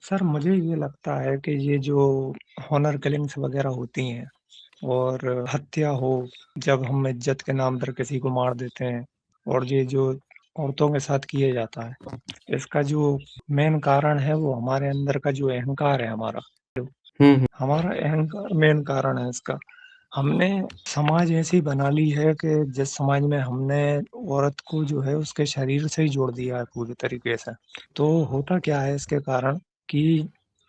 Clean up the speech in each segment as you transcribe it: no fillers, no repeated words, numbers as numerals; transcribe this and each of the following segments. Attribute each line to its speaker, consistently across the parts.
Speaker 1: Sir मुझे ये लगता है कि ये जो हॉनर किलिंग्स वगैरह होती हैं और हत्या हो, जब हम इज्जत के नाम पर किसी को मार देते हैं और ये जो औरतों के साथ किए जाता है, इसका जो मेन कारण है वो हमारे अंदर का जो अहंकार है हमारा।
Speaker 2: हुँ,
Speaker 1: हमारा अहंकार मेन कारण है इसका। हमने समाज ऐसी बना ली है कि जिस समाज में हमने औरत को जो है उसके शरीर से ही जोड़ दिया है पूरी तरीके से। तो होता क्या है इसके कारण कि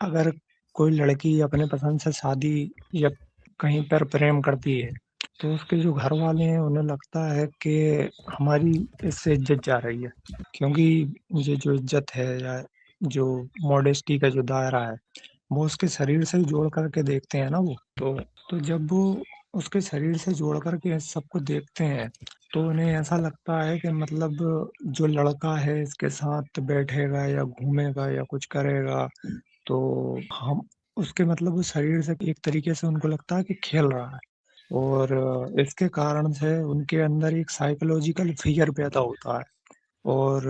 Speaker 1: अगर कोई लड़की अपने पसंद से शादी या कहीं पर प्रेम करती है, तो उसके जो घर वाले हैं उन्हें लगता है कि हमारी इससे इज्जत जा रही है। क्योंकि ये जो इज्जत है या जो मॉडेस्टी का जो दायरा है, वो उसके शरीर से जोड़ करके देखते हैं ना वो। तो जब वो उसके शरीर से जोड़ करके इस सबको देखते हैं, तो उन्हें ऐसा लगता है कि मतलब जो लड़का है इसके साथ बैठेगा या घूमेगा या कुछ करेगा, तो हम उसके मतलब उस शरीर से एक तरीके से उनको लगता है कि खेल रहा है। और इसके कारण से उनके अंदर एक साइकोलॉजिकल फ़ियर पैदा होता है। और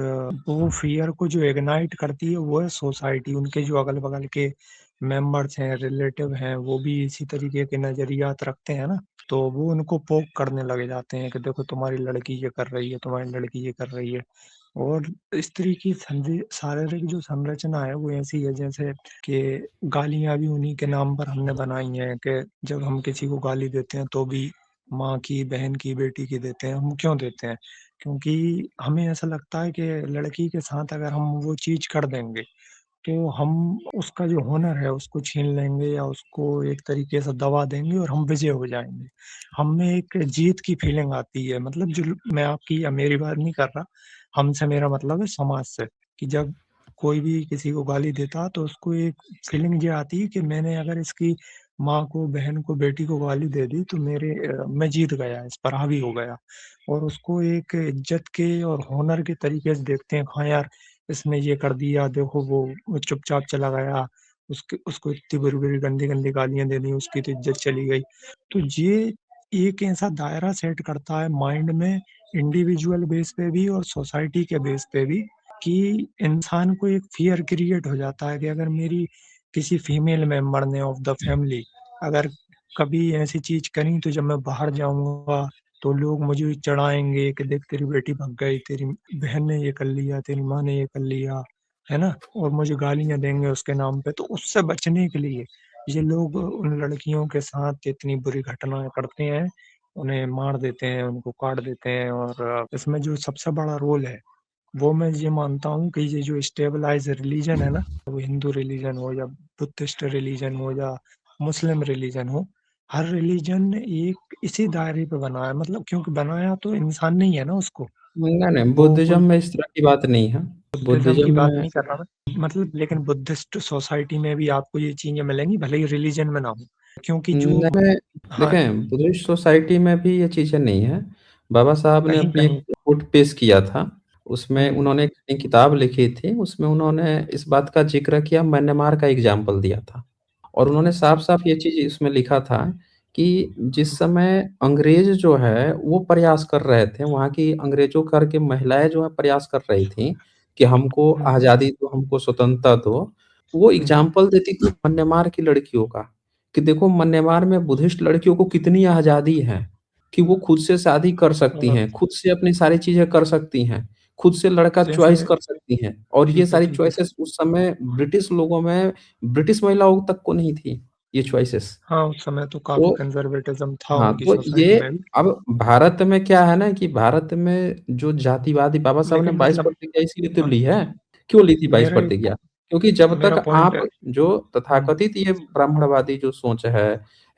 Speaker 1: वो फ़ियर को जो इग्नाइट करती है वो है सोसाइटी। उनके जो अगल-बगल के मेंबर्स हैं, रिलेटिव हैं, वो भी इसी तरीके के नज़रियात रखते हैं ना, तो वो उनको पोक करने लग जाते हैं कि देखो तुम्हारी लड़की ये कर रही है, तुम्हारी लड़की ये कर रही है। और स्त्री की शारीरिक जो संरचना है वो ऐसी है जैसे कि गालियाँ भी उन्हीं के नाम पर हमने बनाई हैं कि जब हम किसी को गाली देते हैं तो भी माँ की, बहन की, बेटी की देते हैं। हम क्यों देते हैं? क्योंकि हमें ऐसा लगता है कि लड़की के साथ अगर हम वो चीज़ कर देंगे, तो हम उसका जो हुनर है उसको छीन लेंगे या उसको एक तरीके से दबा देंगे और हम विजय हो जाएँगे। हम में एक जीत की फीलिंग आती है, मतलब जो मैं आपकी या मेरी बात नहीं कर रहा, हमसे मेरा मतलब है समाज से, कि जब कोई भी किसी को गाली देता तो उसको एक फीलिंग ये आती है कि मैंने अगर इसकी माँ को, बहन को, बेटी को गाली दे दी तो मैं जीत गया, इस पर हावी हो गया। और उसको एक इज्जत के और हॉनर के तरीके से देखते हैं, हाँ यार, इसने ये कर दिया, देखो वो चुपचाप चला गया, उसके उसको इतनी बुरी-बुरी, गंदी-गंदी गालियाँ दे दी, उसकी तो इज्जत चली गई। तो ये एक ऐसा दायरा सेट करता है माइंड में, इंडिविजुअल बेस पे भी और सोसाइटी के बेस पे भी, कि इंसान को एक फ़ियर क्रिएट हो जाता है कि अगर मेरी किसी फीमेल मेंबर ने ऑफ द फैमिली अगर कभी ऐसी चीज़ करी, तो जब मैं बाहर जाऊँगा तो लोग मुझे चढ़ाएँगे कि देख तेरी बेटी भाग गई, तेरी बहन ने ये कर लिया, तेरी माँ ने ये कर लिया, है ना? और मुझे गालियाँ देंगे उसके नाम पे। तो उससे बचने के लिए ये लोग उन लड़कियों के साथ इतनी बुरी घटनाएँ करते हैं, उन्हें मार देते हैं, उनको काट देते हैं। और इसमें जो सबसे बड़ा रोल है, वो मैं ये मानता हूँ कि ये जो स्टेबलाइज़ रिलीजन है ना, वो हिंदू रिलीजन हो या बुद्धिस्ट रिलीजन हो या मुस्लिम रिलीजन हो, हर रिलीजन ने एक इसी दायरे पे बनाया, मतलब क्योंकि बनाया तो इंसान ने ही है ना उसको।
Speaker 2: नहीं, नहीं,
Speaker 1: वो
Speaker 2: बुद्धिज़्म
Speaker 1: कोई
Speaker 2: में इस तरह की बात नहीं है।
Speaker 1: बुद्धिज़्म की
Speaker 2: बुद्धिज़्म
Speaker 1: बात
Speaker 2: में
Speaker 1: नहीं कर रहा मैं, मतलब लेकिन बुद्धिस्ट सोसाइटी में भी आपको ये चीज़ें मिलेंगी, भले ही रिलीजन में ना हो। क्योंकि जो
Speaker 2: नहीं,
Speaker 1: हाँ,
Speaker 2: देखें बुद्धिस्ट सोसाइटी में भी ये चीज़ें नहीं है। बाबा साहब ने अपनी एक
Speaker 1: कहीं-कहीं
Speaker 2: रिपोर्ट पेश किया था, उसमें
Speaker 1: हुँ,
Speaker 2: उन्होंने एक किताब लिखी थी, उसमें उन्होंने इस बात का ज़िक्र किया, म्यांमार का एग्ज़ाम्पल दिया था। और उन्होंने
Speaker 1: अच्छा।
Speaker 2: साफ-साफ ये चीज़ इसमें लिखा था कि जिस समय अंग्रेज़ जो है वो प्रयास कर रहे थे, वहाँ की अंग्रेज़ों घर की महिलाएँ जो है प्रयास कर रही थीं कि हमको
Speaker 1: हुँ,
Speaker 2: आज़ादी दो, हमको स्वतंत्रता दो। वो
Speaker 1: हुँ,
Speaker 2: एग्ज़ाम्पल देती थी म्यांमार की लड़कियों का, कि देखो म्यांमार में बुद्धिस्ट लड़कियों को कितनी आज़ादी है, कि वो खुद से शादी कर सकती
Speaker 1: और
Speaker 2: हैं, खुद से अपनी सारी चीज़ें कर सकती हैं, खुद से लड़का
Speaker 1: जैसे
Speaker 2: चॉइस कर सकती हैं। और ये सारी
Speaker 1: ठीक है।
Speaker 2: चॉइसेस उस समय ब्रिटिश लोगों में, ब्रिटिश महिलाओं तक को नहीं थी, ये चॉइसेस।
Speaker 1: हाँ, उस समय तो काफ़ी
Speaker 2: तो
Speaker 1: कंज़र्वेटिज़्म था
Speaker 2: हाँ,
Speaker 1: उनकी
Speaker 2: तो
Speaker 1: सोसाइटी
Speaker 2: ये
Speaker 1: में भी।
Speaker 2: अब भारत में क्या है ना कि भारत में जो जातिवादी बाबा साहब ने
Speaker 1: लेकिन
Speaker 2: 22
Speaker 1: मतलब
Speaker 2: प्रतिज्ञा इसीलिए तो
Speaker 1: हाँ,
Speaker 2: ली है। क्यों ली थी 22
Speaker 1: मेरा एक
Speaker 2: प्रतिज्ञा? क्योंकि जब
Speaker 1: मेरा
Speaker 2: तक
Speaker 1: पॉइंट
Speaker 2: आप
Speaker 1: है।
Speaker 2: जो
Speaker 1: हुँ,
Speaker 2: तथाकथित ये ब्राह्मणवादी जो सोच है,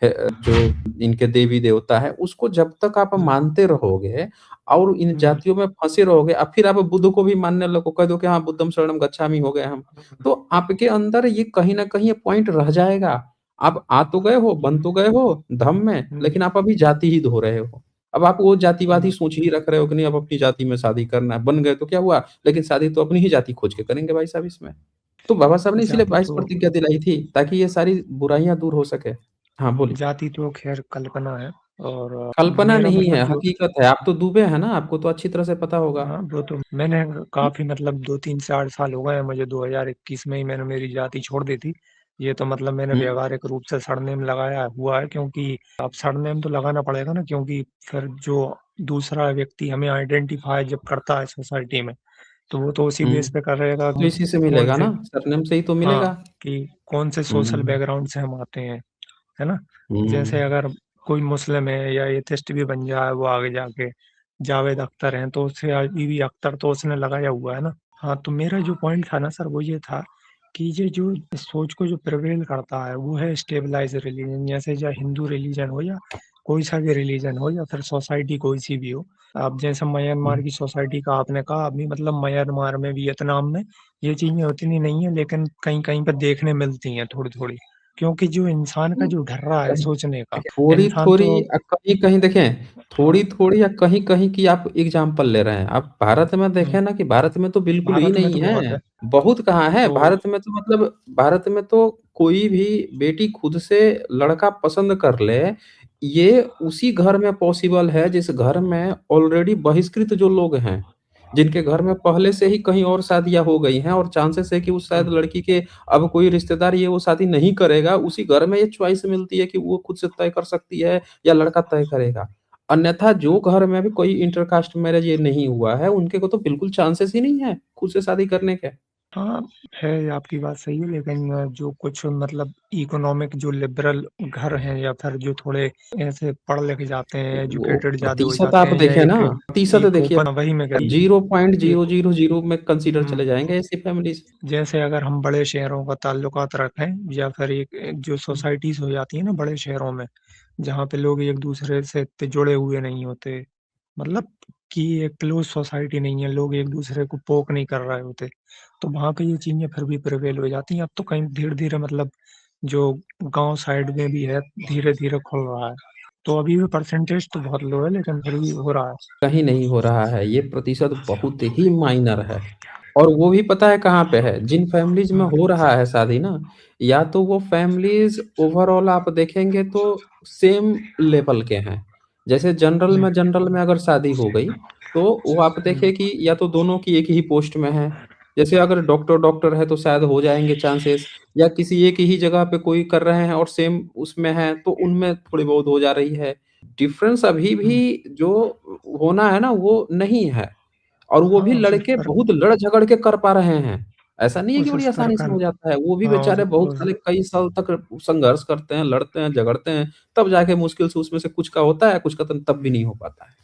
Speaker 2: जो इनके देवी-देवता है, उसको जब तक आप
Speaker 1: हुँ,
Speaker 2: मानते रहोगे और इन
Speaker 1: हुँ,
Speaker 2: जातियों में फँसे रहोगे, अब फिर आप बुद्ध को भी मानने लगो, कह दो कि हाँ, बुद्धं शरणं गच्छामि हो गए हम। तो आपके अंदर ये कहीं न कहीं ये पॉइंट रह जाएगा। आप आ तो गए हो, बन तो गए हो धर्म में,
Speaker 1: हुँ,
Speaker 2: लेकिन आप अभी जाति ही धो रहे हो। अब आप वो जातिवादी
Speaker 1: हुँ,
Speaker 2: सोच ही रख रहे हो कि नहीं अब अपनी जाति में शादी करना है, बन गए तो क्या हुआ? लेकिन शादी तो अपनी ही जाति खोज के करेंगे भाई साहब इसमें। तो बाबा साहब ने इसीलिए
Speaker 1: जाति
Speaker 2: 22
Speaker 1: तो
Speaker 2: प्रतिज्ञा दिलाई थी, ताकि ये सारी बुराइयाँ दूर हो सके। हाँ, बोलिए।
Speaker 1: जाति तो ख़ैर कल्पना है। और
Speaker 2: कल्पना
Speaker 1: मेरा
Speaker 2: नहीं
Speaker 1: मतलब
Speaker 2: है,
Speaker 1: जो
Speaker 2: हकीकत है। आप तो डूबे हैं ना, आपको तो अच्छी तरह से पता होगा।
Speaker 1: हाँ, वो तो मैंने काफ़ी मतलब 2-3 4 साल हो गए हैं मुझे 2021 में ही मैंने मेरी जाति छोड़ दी थी। ये तो मतलब मैंने
Speaker 2: हुँ,
Speaker 1: व्यावहारिक रूप से सरनेम लगाया हुआ है क्योंकि अब सरनेम तो लगाना पड़ेगा ना क्योंकि फिर जो दूसरा व्यक्ति हमें आइडेंटिफ़ाई जब करता है सोसाइटी में, तो वो तो उसी
Speaker 2: हुँ।
Speaker 1: बेस पे करेगा
Speaker 2: तो
Speaker 1: कि
Speaker 2: इसी से
Speaker 1: कौन
Speaker 2: मिलेगा
Speaker 1: से
Speaker 2: ना, सरनेम से ही तो
Speaker 1: हाँ,
Speaker 2: मिलेगा।
Speaker 1: कि कौन से सोशल
Speaker 2: हुँ,
Speaker 1: बैकग्राउंड से हम आते हैं, है ना?
Speaker 2: हुँ।
Speaker 1: जैसे अगर कोई मुस्लिम है या एथिस्ट भी बन जाए वो आगे जाके, जावेद अख्तर हैं, तो उससे बीवी अख्तर तो उसने लगाया हुआ है ना। हाँ, तो मेरा जो पॉइंट था ना सर वो ये था कि ये जो इस सोच को जो प्रिवेल करता है वो है स्टेबलाइज़्ड रिलीजन जैसे चाहे हिंदू रिलीजन हो या कोई सा भी रिलीजन हो या फिर सोसाइटी कोई सी भी हो। अब जैसे म्यांमार
Speaker 2: हुँ।
Speaker 1: की सोसाइटी का आपने कहा अभी मतलब म्यांमार में, वियतनाम में ये चीज़ें उतनी नहीं है लेकिन कहीं-कहीं पे देखने मिलती हैं थोड़ी-थोड़ी। क्योंकि जो इंसान का जो ढर्रा है
Speaker 2: कहीं
Speaker 1: सोचने का,
Speaker 2: देखिए
Speaker 1: इंसान
Speaker 2: थोड़ी-थोड़ी
Speaker 1: तो
Speaker 2: कहीं-कहीं देखें,
Speaker 1: हाँ,
Speaker 2: थोड़ी-थोड़ी या कहीं-कहीं की आप एग्ज़ाम्पल ले रहे हैं। आप भारत में
Speaker 1: हुँ,
Speaker 2: देखें ना कि भारत में तो बिल्कुल ही
Speaker 1: भारत में
Speaker 2: नहीं
Speaker 1: तो बहुत
Speaker 2: है।
Speaker 1: है।
Speaker 2: बहुत कहाँ है,
Speaker 1: तो
Speaker 2: भारत में तो मतलब भारत में तो कोई भी बेटी खुद से लड़का पसंद कर ले, ये उसी घर में पॉसिबल है जिस घर में ऑलरेडी बहिष्कृत जो लोग हैं। जिनके घर में पहले से ही कहीं और शादियाँ हो गई हैं और चांसेस है कि उस शायद
Speaker 1: हुँ,
Speaker 2: लड़की के अब कोई रिश्तेदार ये वो शादी नहीं करेगा, उसी घर में ये चॉइस मिलती है कि वो खुद से तय कर सकती है या लड़का तय करेगा। अन्यथा जो घर में भी कोई इंटरकास्ट मैरिज ये नहीं हुआ है, उनके को तो बिल्कुल चांसेस ही नहीं है, खुद से शादी करने के।
Speaker 1: हाँ, है आपकी बात सही है लेकिन जो कुछ मतलब इकोनॉमिक जो लिबरल घर हैं या फिर जो थोड़े ऐसे पढ़ लिख जाते हैं,
Speaker 2: वो
Speaker 1: एजुकेटेड ज़्यादा हो
Speaker 2: प्रतिशत
Speaker 1: जाते
Speaker 2: आप
Speaker 1: हैं या
Speaker 2: देखें ना,
Speaker 1: एक
Speaker 2: प्रतिशत
Speaker 1: एक
Speaker 2: देखिए
Speaker 1: ओपन वही मैं कह एक
Speaker 2: 0.0000 में कंसीडर
Speaker 1: हुँ।
Speaker 2: चले जाएँगे ऐसी फैमिलीज़।
Speaker 1: जैसे अगर हम बड़े शहरों का ताल्लुकात रखें या फिर एक एक जो सोसाइटीज़ हो जाती है ना बड़े शहरों में, जहाँ पे लोग एक-दूसरे से इतने जुड़े हुए नहीं होते, मतलब कि एक क्लोज़ सोसाइटी नहीं है, लोग एक-दूसरे को पोक नहीं कर रहे होते, तो वहाँ पे ये चीज़ें फिर भी प्रिवेल हो जाती हैं। अब तो कहीं धीरे-धीरे मतलब जो गाँव साइड में भी है, धीरे-धीरे खुल रहा है। तो अभी भी परसेंटेज तो बहुत लो है लेकिन फिर भी हो रहा है।
Speaker 2: कहीं नहीं हो रहा है, ये प्रतिशत बहुत ही माइनर है। और वो भी पता है कहाँ पे है? जिन फैमिलीज़ में
Speaker 1: हुँ,
Speaker 2: हो रहा है शादी ना, या तो वो फैमिलीज़ ओवरऑल आप देखेंगे तो सेम लेवल के हैं। जैसे
Speaker 1: हुँ,
Speaker 2: जनरल में अगर शादी हो गई, तो वो आप
Speaker 1: हुँ,
Speaker 2: देखें कि या तो दोनों की एक ही पोस्ट में है। जैसे अगर डॉक्टर है तो शायद हो जाएँगे चांसेस, या किसी एक ही जगह पे कोई कर रहे हैं और सेम उसमें है, तो उनमें थोड़ी बहुत हो जा रही है। डिफ़रेंस अभी
Speaker 1: हुँ।
Speaker 2: भी जो होना है ना वो नहीं है, और वो भी
Speaker 1: हाँ, उस
Speaker 2: लड़के
Speaker 1: स्तर
Speaker 2: बहुत लड़-झगड़ के कर पा रहे हैं। ऐसा नहीं है कि
Speaker 1: उस
Speaker 2: बड़ी
Speaker 1: स्तर
Speaker 2: आसानी
Speaker 1: का
Speaker 2: से हो जाता है, वो भी
Speaker 1: हाँ,
Speaker 2: बेचारे बहुत
Speaker 1: उस
Speaker 2: साले कई साल तक संघर्ष करते हैं, लड़ते हैं, झगड़ते हैं, तब जाके मुश्किल से उसमें से कुछ का होता है, कुछ का तो तब भी नहीं हो पाता है।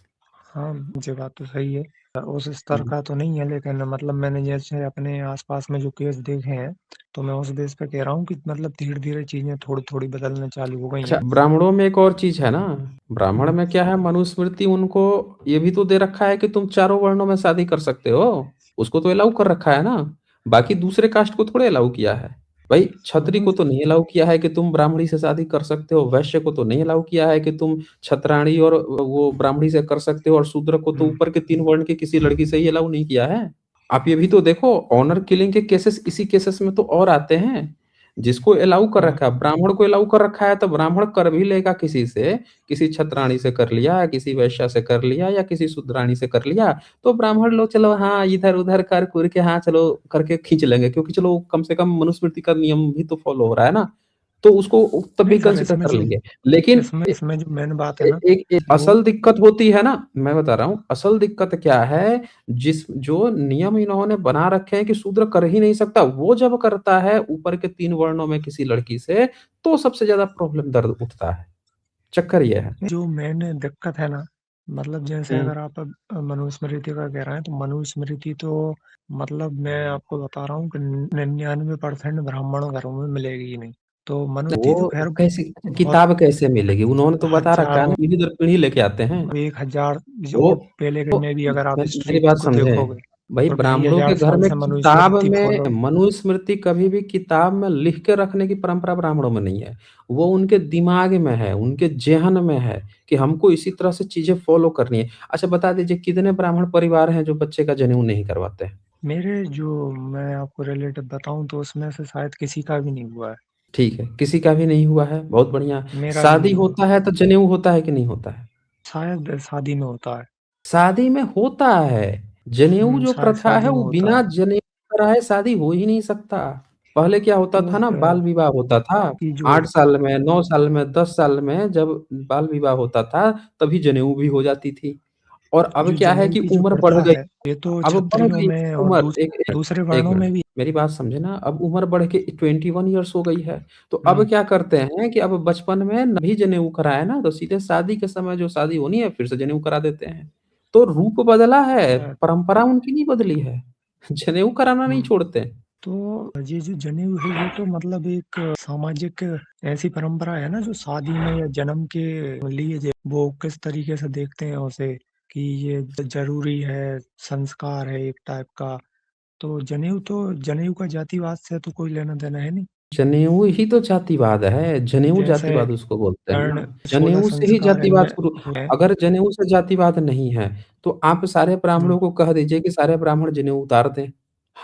Speaker 1: हाँ, ये बात तो सही है। उस स्तर
Speaker 2: हुँ।
Speaker 1: का तो नहीं है लेकिन मतलब मैंने जैसे अपने आस-पास में जो केस देखे हैं, तो मैं उस बेस पे कह रहा हूँ कि मतलब धीरे-धीरे चीज़ें थोड़ी-थोड़ी बदलना चालू हो गई
Speaker 2: अच्छा,
Speaker 1: हैं।
Speaker 2: ब्राह्मणों में एक और चीज़ है ना, ब्राह्मण
Speaker 1: हुँ,
Speaker 2: में क्या है, मनुस्मृति उनको ये भी तो दे रखा है कि तुम चारों वर्णों में शादी कर सकते हो, उसको तो अलाउ कर रखा है ना, बाकी दूसरे कास्ट को थोड़े अलाउ किया है। भाई क्षत्रिय
Speaker 1: हाँ,
Speaker 2: को तो नहीं अलाउ किया है कि तुम ब्राह्मणी से शादी कर सकते हो, वैश्य को तो नहीं अलाउ किया है कि तुम क्षत्राणी और वो ब्राह्मणी से कर सकते हो, और शूद्र को तो
Speaker 1: हुँ,
Speaker 2: ऊपर के 3 वर्ण की किसी लड़की से ही अलाउ नहीं किया है। आप ये भी तो देखो, ऑनर किलिंग के केसेस इसी केसेस में तो और आते हैं। जिसको अलाउ कर
Speaker 1: हुँ,
Speaker 2: रखा है, ब्राह्मण को अलाउ कर रखा है तो ब्राह्मण कर भी लेगा किसी से, किसी क्षत्राणी से कर लिया, किसी वैश्या से कर लिया या किसी शूद्राणी से कर लिया, तो ब्राह्मण लोग चलो हाँ, इधर-उधर कर-कुर के हाँ, चलो करके खींच लेंगे, क्योंकि चलो कम से कम मनुस्मृति का नियम भी तो फॉलो हो रहा है ना, तो उसको तब
Speaker 1: नहीं
Speaker 2: भी
Speaker 1: सर
Speaker 2: कंसिडर कर लेंगे। लेकिन
Speaker 1: इसमें जो मेन बात है
Speaker 2: ए
Speaker 1: ना,
Speaker 2: एक एक
Speaker 1: वो
Speaker 2: असल दिक्कत होती है ना, मैं बता रहा हूँ, असल दिक्कत क्या है, जिस जो नियम इन्होंने बना रखे हैं कि शूद्र कर ही नहीं सकता, वो जब करता है ऊपर के 3 वर्णों में किसी लड़की से, तो सबसे ज़्यादा प्रॉब्लम दर्द उठता है। चक्कर ये है।
Speaker 1: जो मेन दिक्कत है ना, मतलब जैसे
Speaker 2: हुँ।
Speaker 1: अगर आप अब मनुस्मृति का कह रहे हैं, तो मनुस्मृति तो मतलब मैं आपको बता रहा हूँ कि 99% ब्राह्मण घरों में मिलेगी ही नहीं। तो मनुस्मृति तो
Speaker 2: वो
Speaker 1: खैर
Speaker 2: कैसी
Speaker 1: बहुत
Speaker 2: किताब कैसे मिलेगी? उन्होंने तो बता रखा है ना,
Speaker 1: हज़ारों
Speaker 2: पीढ़ी दर पीढ़ी लेके आते हैं।
Speaker 1: 1000 जो
Speaker 2: वो
Speaker 1: और पहले के
Speaker 2: तो
Speaker 1: में भी अगर आप
Speaker 2: मेरी
Speaker 1: हिस्ट्री
Speaker 2: बात
Speaker 1: को
Speaker 2: समझें,
Speaker 1: देखोगे,
Speaker 2: भई
Speaker 1: तो ढाई
Speaker 2: ब्राह्मणों के
Speaker 1: हज़ार
Speaker 2: घर
Speaker 1: साल
Speaker 2: में
Speaker 1: से
Speaker 2: किताब
Speaker 1: मनुस्मृति
Speaker 2: में
Speaker 1: फॉलो
Speaker 2: मनुस्मृति कभी भी किताब में लिख के रखने की परंपरा ब्राह्मणों में नहीं है। वो उनके दिमाग में है, उनके ज़ेहन में है कि हमको इसी तरह से चीज़ें फ़ॉलो करनी है। अच्छा बता दीजिए, कितने ब्राह्मण परिवार हैं जो बच्चे का जनेऊ नहीं करवाते हैं?
Speaker 1: मेरे जो मैं आपको रिलेटिव बताऊँ तो उसमें से शायद किसी का भी नहीं हुआ है।
Speaker 2: ठीक है, किसी का भी नहीं हुआ है, बहुत बढ़िया।
Speaker 1: मेरा भी
Speaker 2: शादी
Speaker 1: नहीं हुआ।
Speaker 2: होता है तो जनेऊ होता है कि नहीं होता है?
Speaker 1: शायद शादी में होता है।
Speaker 2: शादी में होता है। जनेऊ जो
Speaker 1: शायद
Speaker 2: प्रथा है
Speaker 1: शादी में
Speaker 2: वो
Speaker 1: होता
Speaker 2: बिना
Speaker 1: है।
Speaker 2: जनेऊ कराए शादी हो ही नहीं सकता। पहले क्या होता
Speaker 1: तो
Speaker 2: था ना, बाल विवाह होता था।
Speaker 1: कि जो
Speaker 2: 8 साल में, 9 साल में, 10 साल में जब बाल विवाह होता था, तभी जनेऊ भी हो जाती थी। और अब
Speaker 1: जो
Speaker 2: क्या है
Speaker 1: जनेऊ
Speaker 2: कि
Speaker 1: की जो
Speaker 2: उम्र बढ़
Speaker 1: प्रथा
Speaker 2: गई।
Speaker 1: है, ये तो
Speaker 2: अब बढ़
Speaker 1: क्षत्रियों
Speaker 2: गई
Speaker 1: में और
Speaker 2: उम्र, 1 मिनट,
Speaker 1: दूसरे
Speaker 2: 1
Speaker 1: वर्णों में
Speaker 2: मिनट,
Speaker 1: भी।
Speaker 2: मेरी बात समझे ना, अब उम्र बढ़ के 21 ईयर्स हो गई है। तो अब
Speaker 1: हम्म।
Speaker 2: क्या करते हैं कि अब बचपन में नहीं जनेऊ कराया ना, तो सीधे शादी के समय जो शादी होनी है फिर से जनेऊ करा देते हैं। तो रूप बदला है,
Speaker 1: शायद।
Speaker 2: परंपरा उनकी नहीं बदली है। जनेऊ कराना नहीं
Speaker 1: हम्म।
Speaker 2: छोड़ते।
Speaker 1: तो ये जो जनेऊ है ये तो मतलब एक सामाजिक ऐसी परंपरा है ना, जो शादी में या जन्म के लिए वो किस तरीके से देखते हैं उसे, कि ये जरूरी है, संस्कार है एक टाइप का। तो जनेऊ का जातिवाद से तो कोई लेना देना है नहीं।
Speaker 2: जनेऊ ही तो जातिवाद है, जनेऊ
Speaker 1: जैसे
Speaker 2: जातिवाद उसको बोलते हैं ना।
Speaker 1: कर्ण 16
Speaker 2: जनेऊ से ही
Speaker 1: संस्कार
Speaker 2: जातिवाद
Speaker 1: इनमें
Speaker 2: शुरू।
Speaker 1: हुए हैं।
Speaker 2: अगर जनेऊ से जातिवाद नहीं है, तो आप सारे
Speaker 1: हम्म।
Speaker 2: ब्राह्मणों को कह दीजिए कि सारे ब्राह्मण जनेऊ उतार दें।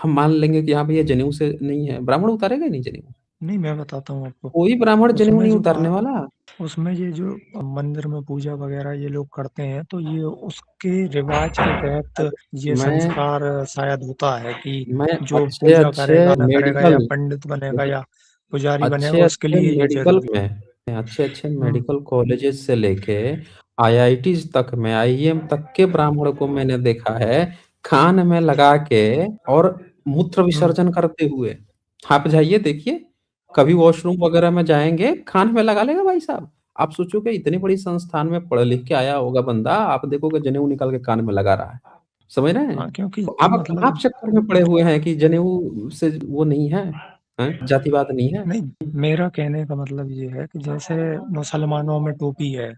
Speaker 2: हम मान लेंगे कि हाँ भैया जनेऊ से नहीं है, ब्राह्मण उतारेगा ही नहीं जनेऊ।
Speaker 1: नहीं, मैं बताता हूँ आपको।
Speaker 2: कोई ब्राह्मण जनेऊ
Speaker 1: उसमें
Speaker 2: नहीं
Speaker 1: जो
Speaker 2: उतारने वाला।
Speaker 1: उसमें ये जो मंदिर में पूजा वगैरह ये लोग करते हैं, तो ये उसके रिवाज के तहत ये
Speaker 2: मैं
Speaker 1: संस्कार शायद होता है कि
Speaker 2: मैं
Speaker 1: जो
Speaker 2: अच्छे
Speaker 1: पूजा
Speaker 2: अच्छे
Speaker 1: करेगा ना करेगा, या
Speaker 2: मेडिकल,
Speaker 1: पंडित बनेगा
Speaker 2: देखिए,
Speaker 1: या पुजारी
Speaker 2: अच्छे
Speaker 1: बनेगा, उसके
Speaker 2: अच्छे
Speaker 1: लिए ये
Speaker 2: मेडिकल
Speaker 1: जरूरी।
Speaker 2: में, अच्छे अच्छे
Speaker 1: हम्म।
Speaker 2: मेडिकल कॉलेजेस से लेके आईआईटीज तक में, आईएम तक के ब्राह्मण को मैंने देखा है कान में लगा के और मूत्र
Speaker 1: हम्म।
Speaker 2: विसर्जन करते हुए। आप जाइए देखिए, कभी वॉशरूम वगैरह में जाएंगे, कान में लगा लेगा भाई साहब। आप सोचोगे इतनी बड़ी संस्थान में पढ़ लिख के आया होगा बंदा, आप देखोगे जनेऊ निकाल के कान में लगा रहा है। समझ रहे हैं?
Speaker 1: हाँ, क्योंकि
Speaker 2: तो
Speaker 1: तो
Speaker 2: आप कहाँ
Speaker 1: मतलब
Speaker 2: चक्कर में पड़े हुए हैं कि जनेऊ से वो नहीं है, हैं? जातिवाद नहीं है।
Speaker 1: नहीं, मेरा कहने का मतलब ये है कि जैसे मुसलमानों में टोपी है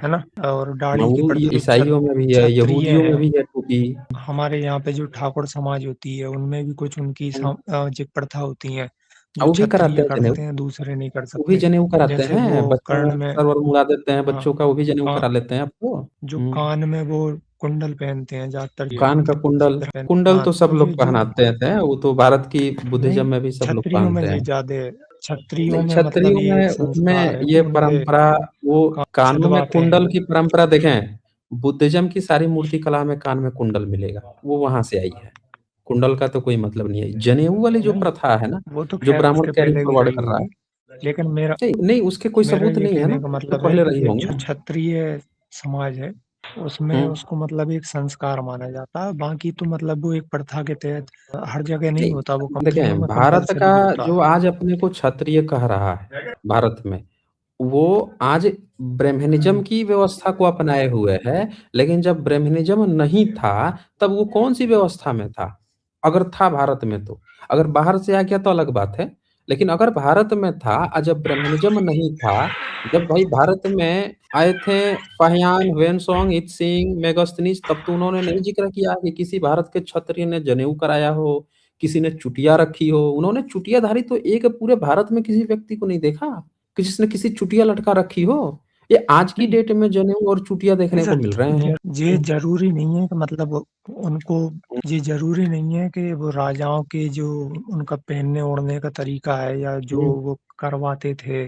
Speaker 1: ना, और
Speaker 2: हाँ,
Speaker 1: दाढ़ी के
Speaker 2: वो
Speaker 1: प्रति जो
Speaker 2: ईसाइयों में भी है,
Speaker 1: क्षत्रिय
Speaker 2: यहूदियों में
Speaker 1: हैं,
Speaker 2: भी है टोपी।
Speaker 1: हमारे यहाँ पे जो ठाकुर समाज होती है उनमें भी कुछ उनकी
Speaker 2: हम्म,
Speaker 1: जो प्रथा होती है, जो
Speaker 2: वो भी कराते
Speaker 1: क्षत्रिय
Speaker 2: हैं
Speaker 1: कर
Speaker 2: जनेऊ।
Speaker 1: सकते हैं दूसरे नहीं कर
Speaker 2: वो भी
Speaker 1: सकते।
Speaker 2: जनेऊ कराते
Speaker 1: जैसे
Speaker 2: हैं,
Speaker 1: वो
Speaker 2: बच्चों
Speaker 1: कर्ण
Speaker 2: का
Speaker 1: में,
Speaker 2: सर वर मुड़ा देते हैं
Speaker 1: हाँ,
Speaker 2: बच्चों का, वो भी जनेऊ
Speaker 1: का,
Speaker 2: करा लेते हैं आपको।
Speaker 1: जो कान में वो कुंडल पहनते हैं ज्यादातर ये
Speaker 2: कान का कुंडल,
Speaker 1: पहन।
Speaker 2: कुंडल
Speaker 1: हाँ,
Speaker 2: तो सब
Speaker 1: तो ये
Speaker 2: लोग
Speaker 1: जो
Speaker 2: पहनाते हैं, वो तो भारत की
Speaker 1: नहीं,
Speaker 2: बुद्धिज्म में भी सब लोग
Speaker 1: क्षत्रियों में
Speaker 2: पहनते
Speaker 1: ये
Speaker 2: हैं।
Speaker 1: ज्यादा, क्षत्रियों
Speaker 2: नहीं,
Speaker 1: में मतलब
Speaker 2: क्षत्रियों
Speaker 1: ये
Speaker 2: में
Speaker 1: एक संस्कार
Speaker 2: उनमें
Speaker 1: है कि
Speaker 2: ये
Speaker 1: उनके
Speaker 2: परंपरा, वो
Speaker 1: कान
Speaker 2: कानों में
Speaker 1: छुदवाते हैं।
Speaker 2: कुंडल की परंपरा देखें। बुद्धिज्म की सारी मूर्ति कला में कान में कुंडल मिलेगा, वो वहां से आई है। कुंडल का तो कोई मतलब नहीं है। जनेऊ वाली जो
Speaker 1: नहीं,
Speaker 2: प्रथा है ना,
Speaker 1: वो तो
Speaker 2: जो
Speaker 1: खैर
Speaker 2: ब्राह्मण
Speaker 1: उसके
Speaker 2: कैरिंग
Speaker 1: पहले भी
Speaker 2: फॉरवर्ड
Speaker 1: रही
Speaker 2: कर रहा
Speaker 1: होगी,
Speaker 2: है।
Speaker 1: लेकिन मेरा
Speaker 2: नहीं नहीं, उसके कोई
Speaker 1: मेरा
Speaker 2: सबूत
Speaker 1: ये
Speaker 2: नहीं है ना,
Speaker 1: कहने का
Speaker 2: तो
Speaker 1: मतलब है
Speaker 2: पहले
Speaker 1: कि
Speaker 2: रही
Speaker 1: ये जो
Speaker 2: होंगी।
Speaker 1: क्षत्रिय समाज है, उसमें
Speaker 2: हम्म।
Speaker 1: उसको मतलब एक संस्कार माना जाता है। बाकी तो मतलब वो एक प्रथा के तहत हर जगह नहीं
Speaker 2: नहीं,
Speaker 1: होता, वो कंपनियों
Speaker 2: देखें,
Speaker 1: में
Speaker 2: भारत का
Speaker 1: कंपलसरी भी होता
Speaker 2: जो
Speaker 1: है।
Speaker 2: आज अपने को क्षत्रिय कह रहा है भारत में, वो आज ब्राह्मणिज्म
Speaker 1: हम्म।
Speaker 2: की व्यवस्था को अपनाए हुए है। लेकिन जब ब्राह्मणिज्म नहीं था, तब वो कौन सी व्यवस्था में था? अगर था भारत में तो, अगर बाहर से आ गया तो अलग बात है। लेकिन अगर भारत में था और जब ब्राह्मणिज्म नहीं था, जब भाई भारत में आए थे फाहियान, ह्वेनसांग, इत्सिंग, मेगास्थनीज, तब तो उन्होंने नहीं जिक्र किया कि किसी भारत के क्षत्रिय ने जनेऊ कराया हो, किसी ने चुटिया रखी हो। उन्होंने चुटियाधारी तो एक पूरे भारत में किसी व्यक्ति को नहीं देखा कि जिसने किसी चुटिया लटका रखी हो। ये आज की
Speaker 1: नहीं,
Speaker 2: डेट में जनेऊ और चुटिया
Speaker 1: नहीं
Speaker 2: देखने को
Speaker 1: सर,
Speaker 2: मिल रहे हैं।
Speaker 1: ये जरूरी नहीं है कि मतलब उनको, ये जरूरी नहीं है कि वो राजाओं के जो उनका पहनने ओढ़ने का तरीका है, या जो
Speaker 2: हम्म,
Speaker 1: वो करवाते थे,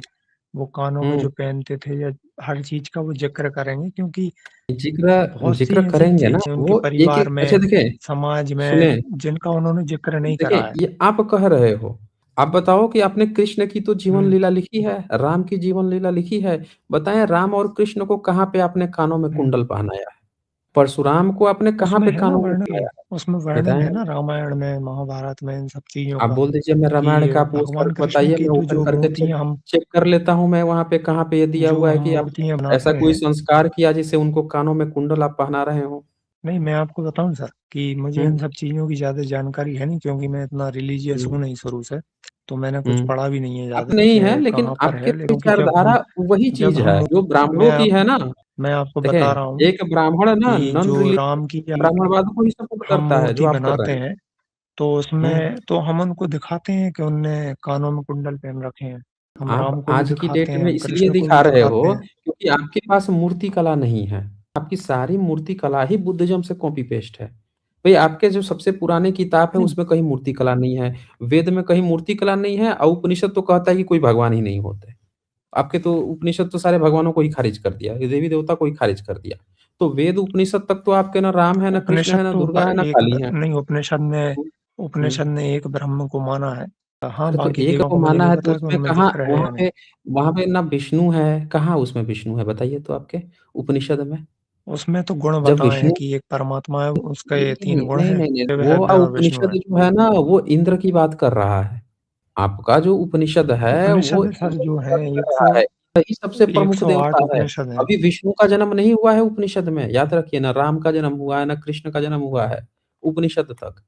Speaker 1: वो कानों में
Speaker 2: हम्म।
Speaker 1: जो पहनते थे, या हर चीज का वो जिक्र करेंगे, क्योंकि
Speaker 2: जिक्र
Speaker 1: बहुत सी
Speaker 2: जिक्र
Speaker 1: ऐसी
Speaker 2: करेंगे ना,
Speaker 1: चीजें उनके
Speaker 2: वो एक
Speaker 1: परिवार
Speaker 2: एक, अच्छा
Speaker 1: में,
Speaker 2: देखें,
Speaker 1: समाज
Speaker 2: सुने,
Speaker 1: में, जिनका उन्होंने जिक्र नहीं
Speaker 2: देखें,
Speaker 1: करा है।
Speaker 2: ये आप कह रहे हो। आप बताओ कि आपने कृष्ण की तो जीवन
Speaker 1: हम्म।
Speaker 2: लीला लिखी है, राम की जीवन लीला लिखी है। बताएं, राम और कृष्ण को कहाँ पे आपने कानों में
Speaker 1: हम्म।
Speaker 2: कुंडल पहनाया है? परशुराम को आपने कहाँ
Speaker 1: उसमें
Speaker 2: पे
Speaker 1: है ना
Speaker 2: कानों में
Speaker 1: वर्णन,
Speaker 2: लगाया
Speaker 1: उसमें
Speaker 2: है?
Speaker 1: वर्णन है
Speaker 2: बताएं।
Speaker 1: ना रामायण में, महाभारत में, इन सब चीजों
Speaker 2: आप
Speaker 1: का,
Speaker 2: बोल दीजिए, मैं रामायण
Speaker 1: कि
Speaker 2: का आप वो
Speaker 1: भगवान
Speaker 2: सर
Speaker 1: कृष्ण
Speaker 2: बताइए,
Speaker 1: की
Speaker 2: मैं
Speaker 1: तो
Speaker 2: ओपन
Speaker 1: जो
Speaker 2: करके चेक
Speaker 1: मूर्तियां हम
Speaker 2: चेक कर लेता हूँ मैं वहां पे, कहाँ पे ये दिया
Speaker 1: जो
Speaker 2: हुआ है
Speaker 1: हम
Speaker 2: कि आप
Speaker 1: मूर्तियां
Speaker 2: ऐसा
Speaker 1: बनाते
Speaker 2: कोई
Speaker 1: हैं।
Speaker 2: संस्कार किया जिससे उनको कानों में कुंडल आप पहना रहे हो।
Speaker 1: नहीं, मैं आपको बताऊं सर कि मुझे इन
Speaker 2: हम्म,
Speaker 1: सब चीजों की ज्यादा जानकारी है नहीं, क्योंकि मैं इतना रिलीजियस
Speaker 2: हम्म,
Speaker 1: हूँ नहीं शुरू से। तो मैंने कुछ
Speaker 2: हम्म।
Speaker 1: पढ़ा भी नहीं है
Speaker 2: आप
Speaker 1: ज्यादा
Speaker 2: नहीं है,
Speaker 1: कि
Speaker 2: लेकिन
Speaker 1: कहाँ पर
Speaker 2: आपके
Speaker 1: है,
Speaker 2: तो
Speaker 1: क्योंकि
Speaker 2: विचारधारा वही
Speaker 1: जब
Speaker 2: चीज है
Speaker 1: हम
Speaker 2: जो
Speaker 1: मैं
Speaker 2: ब्राह्मणों की
Speaker 1: आप
Speaker 2: है ना।
Speaker 1: मैं आपको बता रहा
Speaker 2: देखें,
Speaker 1: हूँ
Speaker 2: एक ब्राह्मण ना
Speaker 1: कि
Speaker 2: नॉन
Speaker 1: जो
Speaker 2: रिलीजियस
Speaker 1: राम की या
Speaker 2: ब्राह्मणवाद को ही सपोर्ट
Speaker 1: हम
Speaker 2: करता है, जो
Speaker 1: मूर्ति
Speaker 2: आप कर
Speaker 1: बनाते
Speaker 2: रहे हैं।
Speaker 1: हैं, तो
Speaker 2: हम्म।
Speaker 1: उसमें तो हम उनको दिखाते हैं कि उनने कानों में कुंडल पहन रखे हैं। हम
Speaker 2: आप
Speaker 1: राम को भी
Speaker 2: आज की
Speaker 1: दिखाते
Speaker 2: डेट
Speaker 1: हैं,
Speaker 2: में
Speaker 1: हम
Speaker 2: इसलिए
Speaker 1: कृष्ण को
Speaker 2: दिखा
Speaker 1: भी
Speaker 2: रहे
Speaker 1: दिखाते
Speaker 2: हो
Speaker 1: हैं।
Speaker 2: क्योंकि आपके पास मूर्ति कला नहीं है। आपकी सारी मूर्ति कला ही बुद्धिज्म से कॉपी पेस्ट है। भई आपके जो सबसे पुराने किताब है
Speaker 1: नहीं,
Speaker 2: उसमें कहीं मूर्ति कला नहीं है, वेद में कहीं मूर्ति कला नहीं है और उपनिषद तो कहता है कि कोई भगवान ही नहीं होते। आपके तो उपनिषद तो सारे भगवानों को ही खारिज कर दिया, ये देवी-देवता को ही खारिज कर दिया। तो वेद उपनिषद तक तो आपके ना राम है, ना कृष्ण
Speaker 1: उपनिषद
Speaker 2: है, ना
Speaker 1: तो
Speaker 2: दुर्गा है, ना
Speaker 1: एक
Speaker 2: काली है।
Speaker 1: नहीं,
Speaker 2: हुँ, हुँ।
Speaker 1: उपनिषद ने एक ब्रह्म को माना है। हाँ,
Speaker 2: अरे तो
Speaker 1: बाकी
Speaker 2: एक
Speaker 1: देवों
Speaker 2: को
Speaker 1: को मुझे
Speaker 2: माना
Speaker 1: नहीं
Speaker 2: है तो
Speaker 1: पता कि
Speaker 2: उसमें
Speaker 1: उनमें
Speaker 2: कहाँ
Speaker 1: ज़िक्र है
Speaker 2: वहाँ
Speaker 1: या नहीं।
Speaker 2: पे वहाँ पे ना विष्णु है, कहाँ उसमें विष्णु है बताइए तो आपके उपनिषद में?
Speaker 1: उसमें तो गुण
Speaker 2: जब
Speaker 1: बताए हैं
Speaker 2: विष्णु
Speaker 1: कि एक परमात्मा है, उसके
Speaker 2: नहीं,
Speaker 1: 3 गुण
Speaker 2: नहीं,
Speaker 1: हैं,
Speaker 2: नहीं, नहीं,
Speaker 1: शिव
Speaker 2: वो
Speaker 1: है, ब्रह्मा, विष्णु
Speaker 2: उपनिषद
Speaker 1: है।
Speaker 2: जो है ना वो इंद्र की बात कर रहा है। आपका जो उपनिषद है वो
Speaker 1: उपनिषद सर
Speaker 2: इंद्र
Speaker 1: जो
Speaker 2: की
Speaker 1: है
Speaker 2: बात कर रहा है। वही सबसे प्रमुख
Speaker 1: 108
Speaker 2: देवता है।
Speaker 1: उपनिषद हैं।
Speaker 2: अभी विष्णु का जन्म नहीं हुआ है उपनिषद में, याद रखिए ना राम का जन्म हुआ है, ना कृष्ण का जन्म हुआ है, उपनिषद तक।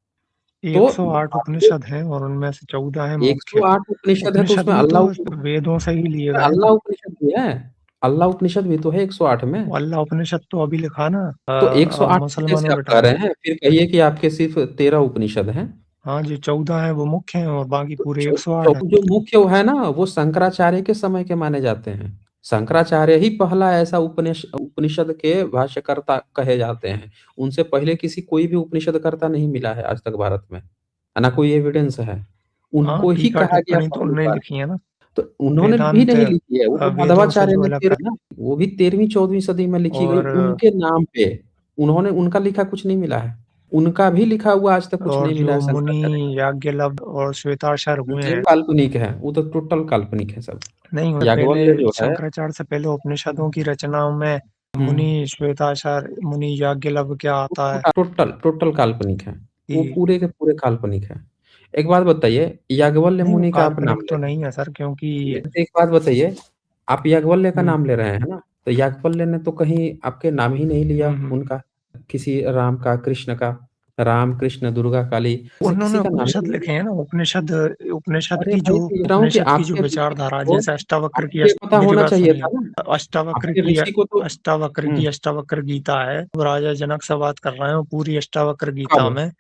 Speaker 2: तो
Speaker 1: 108
Speaker 2: आपके
Speaker 1: उपनिषद हैं और उनमें से 14 हैं मुख्य।
Speaker 2: 108 उपनिषद है तो
Speaker 1: उपनिषद
Speaker 2: उसमें
Speaker 1: भी
Speaker 2: अल्लाह
Speaker 1: तो
Speaker 2: उप
Speaker 1: वेदों से ही लिए
Speaker 2: उसमें
Speaker 1: गए हैं
Speaker 2: अल्लाह
Speaker 1: ना।
Speaker 2: उपनिषद भी है। अल्लाह उपनिषद भी तो है 108 में।
Speaker 1: वो अल्लाह उपनिषद तो अभी लिखा ना
Speaker 2: तो 108 में कैसे
Speaker 1: मुसलमानों
Speaker 2: आप
Speaker 1: के
Speaker 2: कह
Speaker 1: टाइम
Speaker 2: रहे
Speaker 1: पे।
Speaker 2: हैं? फिर कहिए कि आपके सिर्फ़ 13 उपनिषद हैं।
Speaker 1: हाँ, जो 14 हैं वो मुख्य हैं और बाकी
Speaker 2: तो
Speaker 1: पूरे
Speaker 2: चौ
Speaker 1: 108
Speaker 2: चौ
Speaker 1: हैं।
Speaker 2: जो मुख्य वो है ना, वो शंकराचार्य के समय के माने जाते हैं। शंकराचार्य ही पहला ऐसा उपनिषद के भाष्यकर्ता कहे जाते हैं। उनसे पहले किसी कोई भी उपनिषदकर्ता नहीं मिला है आज तक भारत में, ना कोई एविडेंस है।
Speaker 1: हाँ,
Speaker 2: उनको ही
Speaker 1: टीका
Speaker 2: कहा गया
Speaker 1: टिप्पणी तो
Speaker 2: पहली
Speaker 1: उनने
Speaker 2: बार।
Speaker 1: लिखी है ना।
Speaker 2: तो उन्होंने भी
Speaker 1: वेदांत
Speaker 2: नहीं लिखी है, वो तो
Speaker 1: वेदों से
Speaker 2: माधवाचार्य
Speaker 1: जो
Speaker 2: ने
Speaker 1: अलग
Speaker 2: किया
Speaker 1: कर
Speaker 2: ना, वो भी 13वीं-14वीं सदी में लिखी गई
Speaker 1: और
Speaker 2: उनके नाम पे। उन्होंने उनका लिखा कुछ नहीं मिला है। उनका भी लिखा हुआ आज तक कुछ
Speaker 1: और
Speaker 2: नहीं मिला है
Speaker 1: जो
Speaker 2: शंकराचार्य
Speaker 1: मुनि याज्ञवल्क्य और श्वेताश्वर हुए
Speaker 2: ये
Speaker 1: हैं।
Speaker 2: काल्पनिक है, वो तो टोटल काल्पनिक है सब।
Speaker 1: नहीं, वो पहले
Speaker 2: याज्ञवल्क्य जो है
Speaker 1: शंकराचार्य से पहले उपनिषदों की रचनाओं में
Speaker 2: हुँ,
Speaker 1: मुनि श्वेताचार्य, मुनि याज्ञवल्क्य क्या
Speaker 2: वो
Speaker 1: आता है
Speaker 2: टोटल टोटल काल्पनिक है। वो
Speaker 1: कि
Speaker 2: पूरे के पूरे काल्पनिक है। एक बात बताइए, याज्ञवल्क्य
Speaker 1: नहीं, वो
Speaker 2: मुनि का आप नाम
Speaker 1: काल्पनिक
Speaker 2: ले
Speaker 1: तो नहीं है सर, क्योंकि
Speaker 2: रहे हैं। एक बात बताइए, आप याज्ञवल्क्य का
Speaker 1: हुँ,
Speaker 2: नाम ले रहे हैं ना? तो याज्ञवल्क्य ने तो कहीं आपके नाम ही नहीं लिया
Speaker 1: हुँ, हुँ।
Speaker 2: उनका, किसी राम का, कृष्ण का, राम, कृष्ण, दुर्गा, काली, ऐसे
Speaker 1: उन्होंने
Speaker 2: किसी का नाम ही
Speaker 1: उपनिषद
Speaker 2: नहीं
Speaker 1: लिखे
Speaker 2: लिया।
Speaker 1: हैं ना। उपनिषद
Speaker 2: अरे भाई कह रहा हूँ कि
Speaker 1: उपनिषद की जो
Speaker 2: आपके ऋषि
Speaker 1: विचारधारा,
Speaker 2: को
Speaker 1: जैसे अष्टावक्र की
Speaker 2: आपको ये पता
Speaker 1: मेरी
Speaker 2: होना
Speaker 1: बात
Speaker 2: चाहिए
Speaker 1: सुनिए।
Speaker 2: था ना,
Speaker 1: अष्टावक्र
Speaker 2: आपके
Speaker 1: की
Speaker 2: ऋषि को तो हुँ,
Speaker 1: अष्टावक्र गीता है। वो राजा जनक से बात कर रहे हो, पूरी अष्टावक्र गीता
Speaker 2: कब?
Speaker 1: में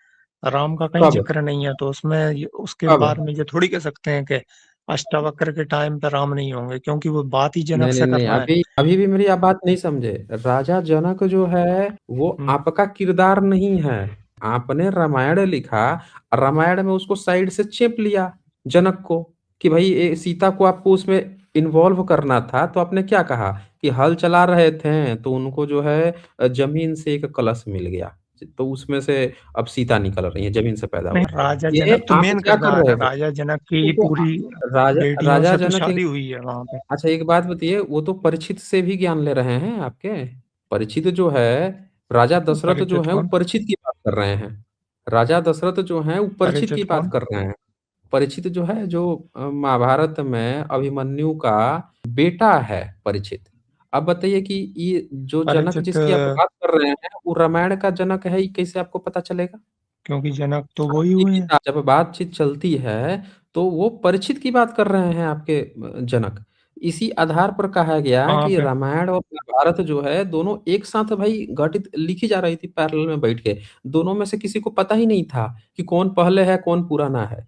Speaker 1: राम का कहीं
Speaker 2: कब?
Speaker 1: जिक्र नहीं है, तो उसमें उसके
Speaker 2: कब?
Speaker 1: बारे में ये थोड़ी कह सकते हैं कि अष्टावक्र के टाइम पे राम नहीं होंगे, क्योंकि वो बात ही जनक
Speaker 2: नहीं, नहीं,
Speaker 1: से कर
Speaker 2: नहीं,
Speaker 1: रहा है।
Speaker 2: अभी अभी भी मेरी आप बात नहीं समझे। राजा जनक जो है, वो
Speaker 1: हम्म,
Speaker 2: आपका किरदार नहीं है। आपने रामायण लिखा, रामायण में उसको साइड से चेप लिया जनक को, कि भई सीता को आपको उसमें इन्वॉल्व करना था, तो आपने क्या कहा कि हल चला रहे थे, तो उनको जो है ज़मीन से एक कलश मिल गया। तो उसमें से अब सीता निकल रही हैं, ज़मीन से पैदा
Speaker 1: नहीं,
Speaker 2: हुई।
Speaker 1: राजा
Speaker 2: ये
Speaker 1: जनक तो
Speaker 2: आप
Speaker 1: मेन
Speaker 2: क्या कर
Speaker 1: किरदार
Speaker 2: रहे
Speaker 1: है।
Speaker 2: हो?
Speaker 1: राजा जनक की
Speaker 2: तो
Speaker 1: पूरी
Speaker 2: राजा
Speaker 1: बेटियों
Speaker 2: राजा
Speaker 1: से तो
Speaker 2: जनक एक
Speaker 1: शादी हुई है वहां पे।
Speaker 2: अच्छा एक बात बताइए, वो तो परीक्षित से भी ज्ञान ले रहे हैं आपके। परीक्षित जो है, राजा दशरथ जो
Speaker 1: परिचित
Speaker 2: हैं, वो
Speaker 1: कौन?
Speaker 2: परीक्षित की बात कर रहे हैं। राजा दशरथ जो हैं, वो परीक्षित की
Speaker 1: परिचित
Speaker 2: बात
Speaker 1: कौन?
Speaker 2: कर रहे हैं। परीक्षित जो है, जो महाभारत में अभिमन्यु का बेटा है परीक्षित। अब बताइए कि ये जो जनक
Speaker 1: परिचित
Speaker 2: जिसकी आप बात कर रहे हैं, वो रामायण का जनक है, ये कैसे आपको पता चलेगा?
Speaker 1: क्योंकि जनक तो वो ही
Speaker 2: आपकी
Speaker 1: हुए हैं।
Speaker 2: किताब जब बातचीत चलती है, तो वो परीक्षित की बात कर रहे हैं आपके जनक। इसी आधार पर कहा गया
Speaker 1: कहाँ
Speaker 2: कि
Speaker 1: पे?
Speaker 2: रामायण और महाभारत जो है, दोनों एक साथ भई घटित लिखी जा रही थी पैरेलल में बैठ के। दोनों में से किसी को पता ही नहीं था कि कौन पहले है, कौन पुराना है।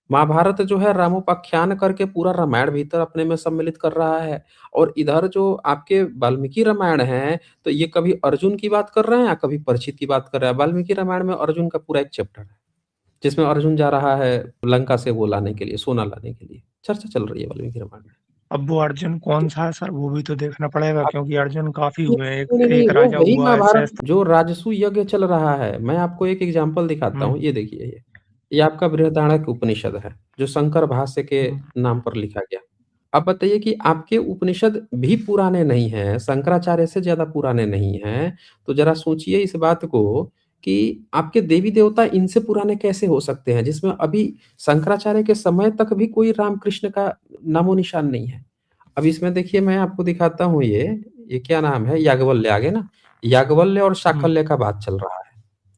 Speaker 2: महाभारत जो है रामोपाख्यान करके पूरा रामायण भीतर अपने में सम्मिलित कर रहा है और इधर जो आपके वाल्मीकि रामायण है, तो ये कभी अर्जुन की बात कर रहे हैं या कभी परीक्षित की बात कर रहे हैं। वाल्मीकि रामायण में अर्जुन का पूरा एक चैप्टर है। जिसमें अर्जुन जा रहा है लंका से वो लाने के लिए, सोना लाने के लिए। चर्चा चल रही है वाल्मीकि रामायण में।
Speaker 1: अब वो अर्जुन कौन
Speaker 2: तो
Speaker 1: सा है सर, वो भी तो देखना पड़ेगा,
Speaker 2: आप
Speaker 1: क्योंकि अर्जुन काफी
Speaker 2: नहीं,
Speaker 1: हुए हैं।
Speaker 2: नहीं, नहीं,
Speaker 1: एक
Speaker 2: वो
Speaker 1: राजा
Speaker 2: वही
Speaker 1: हुआ है
Speaker 2: महाभारत
Speaker 1: शेष।
Speaker 2: जो राजसूय यज्ञ चल रहा है। मैं आपको एक एग्ज़ाम्पल दिखाता
Speaker 1: हम्म,
Speaker 2: हूँ, ये देखिए ये। ये आपका बृहदारण्यक उपनिषद है, जो शंकर भाष्य के
Speaker 1: हम्म,
Speaker 2: नाम पर लिखा गया। अब बताइए कि आपके उपनिषद भी पुराने नहीं हैं, शंकराचार्य से ज़्यादा पुराने नहीं हैं, तो ज़रा सोचिए इस बात को कि आपके देवी-देवता इनसे पुराने कैसे हो सकते हैं, जिसमें अभी शंकराचार्य के समय तक भी कोई राम-कृष्ण का नामो-निशान नहीं है। अब इसमें देखिए मैं आपको दिखाता हूँ ये क्या नाम है याज्ञवल्क्य आगे ना, याज्ञवल्क्य और
Speaker 1: हम्म।
Speaker 2: शाकल्य का बात चल रहा है।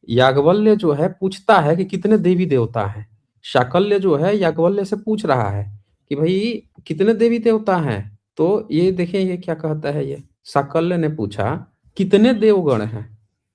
Speaker 2: याज्ञवल्क्य जो है पूछता है कि कितने देवी-देवता हैं? शाकल्य जो है याज्ञवल्क्य से पूछ रहा है कि भई कितने देवी-देवता हैं? तो ये देखिए ये क्या कहता है ये, शाकल्य ने पूछा कितने देवगण हैं?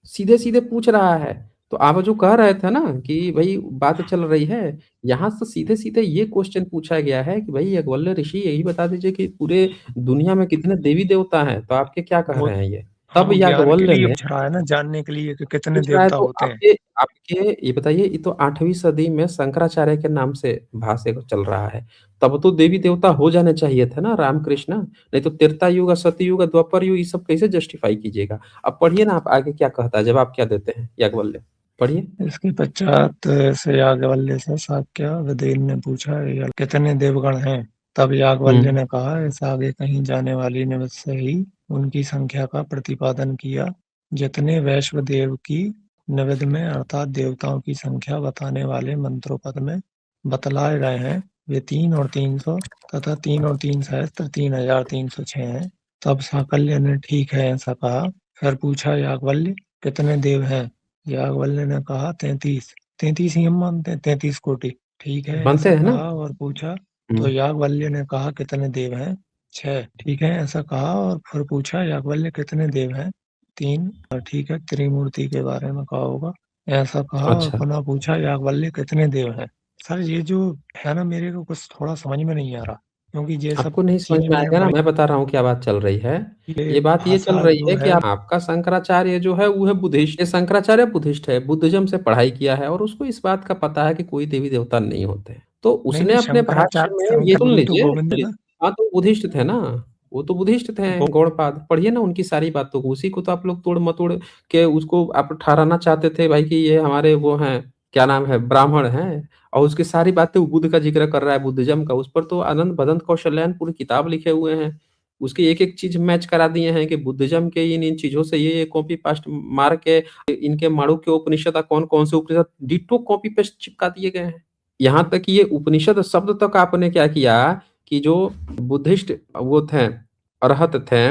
Speaker 2: सीधे-सीधे पूछ रहा है। तो आप जो कह रहे थे ना कि भई बात चल रही है, यहाँ से सीधे-सीधे ये क्वेश्चन पूछा गया है कि भई याज्ञवल्क्य ऋषि यही बता दीजिए कि पूरे दुनिया में कितने देवी-देवता हैं? तो आपके क्या कह
Speaker 1: वो
Speaker 2: रहे हैं ये?
Speaker 1: हाँ,
Speaker 2: तब
Speaker 1: वो ज्ञान के
Speaker 2: याज्ञवल्क्य
Speaker 1: लिए
Speaker 2: ने
Speaker 1: पूछ रहा है ना, जानने के लिए कि कितने
Speaker 2: पूछ रहा है,
Speaker 1: देवता
Speaker 2: तो
Speaker 1: होते हैं।
Speaker 2: आपके आपके ये बताइए, ये तो 8वीं सदी में शंकराचार्य के नाम से भाष्य चल रहा है। तब तो देवी-देवता हो जाने चाहिए थे ना रामकृष्ण, नहीं तो त्रेता युग, सतयुग, द्वापर युग, ये सब कैसे जस्टिफाई कीजिएगा? अब पढ़िए ना आप आगे क्या कहता है, जवाब क्या देते हैं याज्ञवल्क्य? पढ़िए।
Speaker 1: इसके पश्चात से याज्ञवल्क्य से शाक्य विदेन ने पूछा, "ये कितने देवगण हैं?" तब याज्ञवल्क्य
Speaker 2: हुँ।
Speaker 1: ने कहा, इस आगे कहीं जाने वाली निमित्त से ही उनकी संख्या का प्रतिपादन किया। जितने वैश्वदेव की निविद में अर्थात देवताओं की संख्या बताने वाले मंत्रोपद में बतलाए गए हैं, वे 3 और 300 तथा 3 और 3 सहस्त्र 3306 हैं। तब शाकल्य ने ठीक है ऐसा कहा। फिर पूछा याज्ञवल्क्य, कितने देव हैं? याज्ञवल्क्य ने कहा 33। 33 ही हम मानते हैं, 33 कोटि। ठीक है
Speaker 2: मानते
Speaker 1: ऐसा
Speaker 2: हैं ना?
Speaker 1: कहा और पूछा। तो
Speaker 2: हुँ।
Speaker 1: याज्ञवल्क्य ने कहा कितने देव हैं? 6। ठीक है ऐसा कहा और फिर पूछा याज्ञवल्क्य कितने देव हैं? 3। ठीक है, त्रिमूर्ति के बारे में कहा होगा। ऐसा कहा और
Speaker 2: अच्छा।
Speaker 1: पुनः पूछा याज्ञवल्क्य कितने देव हैं? सर ये जो है ना, मेरे को कुछ थोड़ा समझ में नहीं आ रहा, क्योंकि ये सब
Speaker 2: आपको नहीं समझ
Speaker 1: चीज़ें
Speaker 2: में
Speaker 1: मैंने
Speaker 2: आएगा ना,
Speaker 1: पढ़ी।
Speaker 2: मैं बता रहा हूँ क्या बात चल रही है।
Speaker 1: ये
Speaker 2: ये बात ये चल
Speaker 1: भाषा
Speaker 2: रही
Speaker 1: जो
Speaker 2: है कि
Speaker 1: है
Speaker 2: आपका शंकराचार्य जो है वो है बुद्धिस्ट, ये शंकराचार्य बुद्धिस्ट है, बुद्धिज़्म से पढ़ाई किया है और उसको इस बात का पता है कि कोई देवी-देवता नहीं होते हैं। तो
Speaker 1: नहीं,
Speaker 2: उसने
Speaker 1: नहीं,
Speaker 2: अपने भाष्य में ये सुन
Speaker 1: शंकर तो
Speaker 2: लीजिए,
Speaker 1: गोविंद
Speaker 2: सुन
Speaker 1: है ना?
Speaker 2: लीजिए। हाँ, तो बुद्धिस्ट थे ना, वो तो बुद्धिस्ट थे
Speaker 1: गो
Speaker 2: गौड़पाद। पढ़िए ना उनकी सारी बातों को, उसी को तो आप लोग तोड़-मरोड़ के उसको आप ठहराना चाहते थे भाई कि ये हमारे वो हैं, क्या नाम है, ब्राह्मण हैं। और उसकी सारी बातें वो बुद्ध का ज़िक्र कर रहा है, बुद्धिज़्म का, उस पर तो अनंत भदंत कौशल्यायन पूरी किताब लिखे हुए हैं। उसकी एक-एक चीज़ मैच करा दिए हैं कि बुद्धिज़्म के इन-इन चीज़ों से ये कॉपी पेस्ट मार के इनके माणुक्य उपनिषद कौन-कौन से उपनिषद डिट्टो कॉपी पेस्ट चिपका दिए गए हैं। यहाँ तक कि ये उपनिषद शब्द तक आपने क्या किया कि जो बुद्धिस्ट वो थे, अरहत थे,